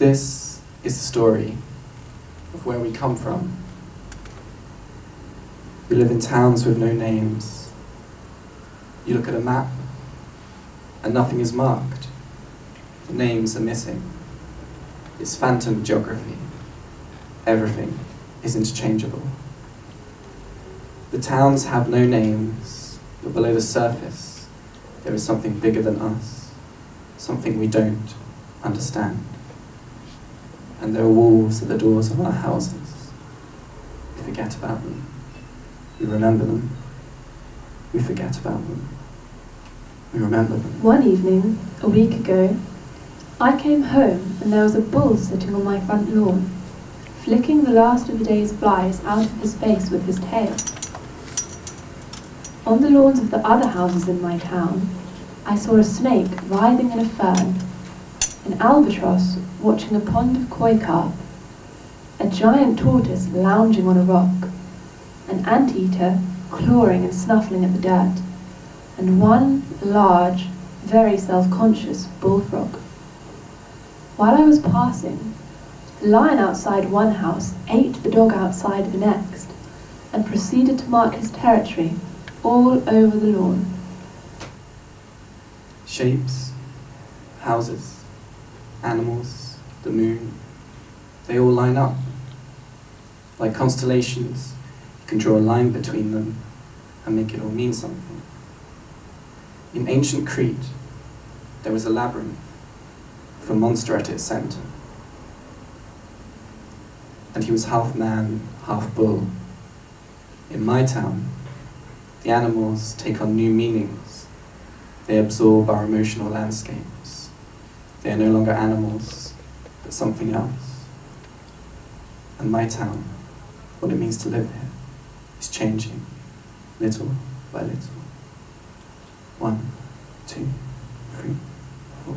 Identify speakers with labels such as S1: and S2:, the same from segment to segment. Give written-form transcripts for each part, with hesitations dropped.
S1: This is the story of where we come from. We live in towns with no names. You look at a map and nothing is marked. The names are missing. It's phantom geography. Everything is interchangeable. The towns have no names, but below the surface, there is something bigger than us, something we don't understand. And there are wolves at the doors of our houses. We forget about them. We remember them. We forget about them. We remember them.
S2: One evening, a week ago, I came home and there was a bull sitting on my front lawn, flicking the last of the day's flies out of his face with his tail. On the lawns of the other houses in my town, I saw a snake writhing in a fern, an albatross watching a pond of koi carp, a giant tortoise lounging on a rock, an anteater clawing and snuffling at the dirt, and one large, very self-conscious bullfrog. While I was passing, the lion outside one house ate the dog outside the next, and proceeded to mark his territory all over the lawn.
S1: Shapes, houses, animals, the moon, they all line up. Like constellations, you can draw a line between them and make it all mean something. In ancient Crete, there was a labyrinth with a monster at its center. And he was half man, half bull. In my town, the animals take on new meanings. They absorb our emotional landscapes. They are no longer animals, but something else. And my town, what it means to live here, is changing, little by little. 1, 2, 3, 4.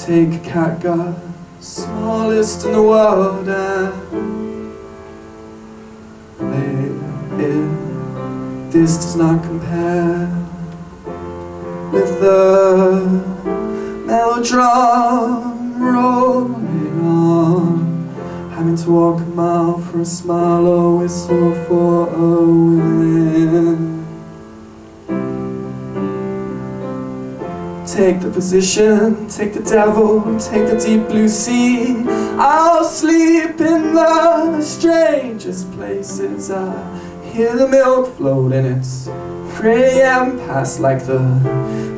S1: Take a catgut, smallest in the world, and lay it. This does not compare with the melodrum rolling on, having to walk a mile for a smile or whistle for a wind. Take the position, take the devil, take the deep blue sea. I'll sleep in the strangest places. I hear the milk float in its 3 AM pass like the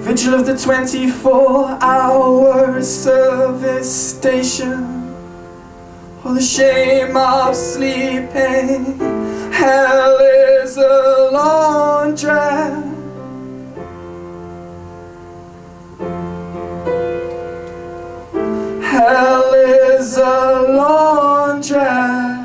S1: vigil of the 24-hour service station. Oh, the shame of sleeping. Hell is a laundress. Hell is a laundress.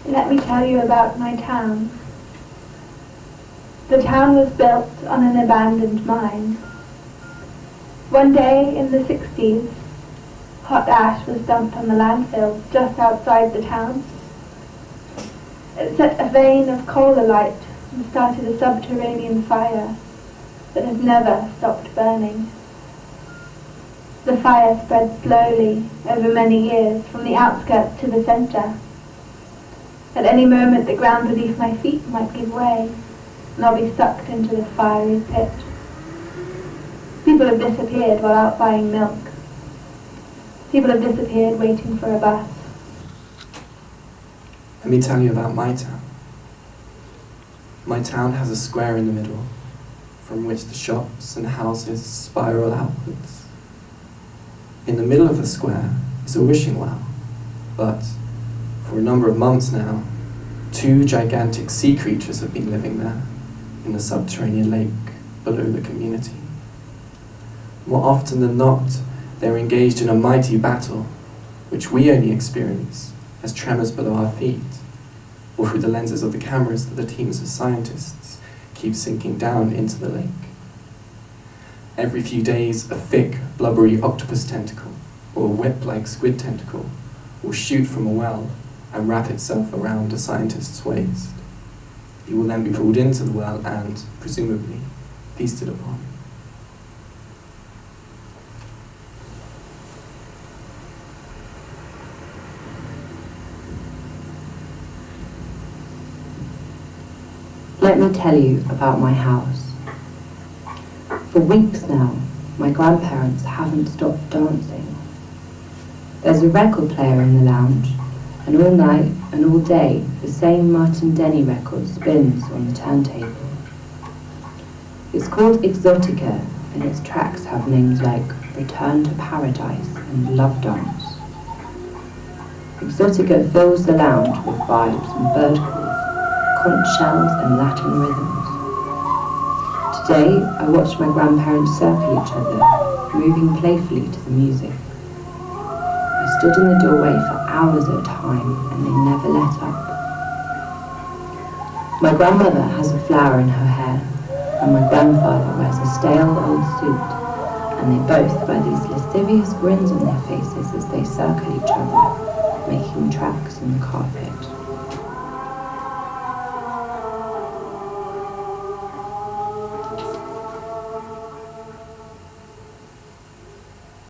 S3: Let me tell you about my town. The town was built on an abandoned mine. One day in the 60s, hot ash was dumped on the landfill just outside the town. It set a vein of coal alight and started a subterranean fire that has never stopped burning. The fire spread slowly over many years from the outskirts to the centre. At any moment the ground beneath my feet might give way and I'll be sucked into the fiery pit. People have disappeared while out buying milk. People have disappeared waiting for a bus.
S1: Let me tell you about my town. My town has a square in the middle, from which the shops and houses spiral outwards. In the middle of the square is a wishing well, but for a number of months now, 2 gigantic sea creatures have been living there, in the subterranean lake below the community. More often than not, they are engaged in a mighty battle, which we only experience as tremors below our feet, or through the lenses of the cameras that the teams of scientists keep sinking down into the lake. Every few days, a thick, blubbery octopus tentacle, or a whip-like squid tentacle, will shoot from a well and wrap itself around a scientist's waist. He will then be pulled into the well and, presumably, feasted upon.
S4: Let me tell you about my house. For weeks now, my grandparents haven't stopped dancing. There's a record player in the lounge, and all night and all day the same Martin Denny record spins on the turntable. It's called Exotica, and its tracks have names like Return to Paradise and Love Dance. Exotica fills the lounge with vibes and bird calls, conch shells and Latin rhythms. Today, I watched my grandparents circle each other, moving playfully to the music. I stood in the doorway for hours at a time, and they never let up. My grandmother has a flower in her hair, and my grandfather wears a stale old suit, and they both wear these lascivious grins on their faces as they circle each other, making tracks on the carpet.